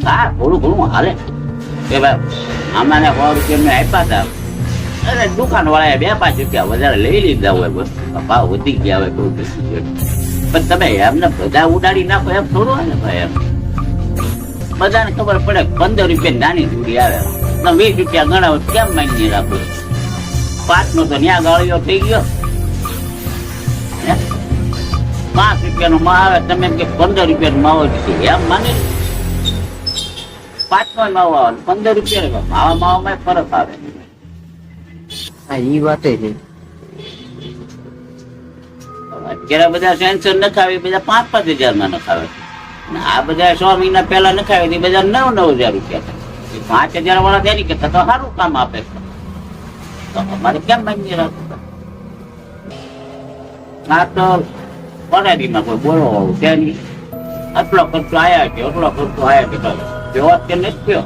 હા થોડું ઘણું હાલે કે ભાઈ આમાંને 100 રૂપિયા આપ્યા હતા. અરે દુકાન વાળાએ 2-5 રૂપિયા વધારે લઈ લીધા હોય, બસ ભાવ વધી ગયા હોય બહુ બેસી. પણ તમે એમને બધા ઉડાડી નાખો એમ થોડું હોય ને ભાઈ. એમ બધાને ખબર પડે 15 રૂપિયા નાની દૂરી આવે, 20 રૂપિયા ગણાવો કેમ માન્ય રાખો? 5 નો તો ન્યા ગાળિયો થઈ ગયો. 5 રૂપિયાનો માં આવે, તમે કે 15 રૂપિયાનો માવો છે એમ માને? 5 નો માવો આવે 15 રૂપિયા માવા માવામાં ફરક આવે. હા ઈ વાત છે. અત્યારે બધા સેન્સર નખાવી બધા 5-5 હજાર માં નખાવે. આ બધા 100 મહિના પહેલા નખાવે તે બધા 9-9 હજાર રૂપિયા. 5 હજાર વાળા તેની કરતા તો સારું કામ આપે. તો અમારે કેમ માન્ય રાખવું? આ તો પરાધીમાં કોઈ બોલવા વાળું છે નહીં. આટલો ખર્ચો આયા છે, એટલો ખર્ચો આયા છે, જોવા કે નથી થયો.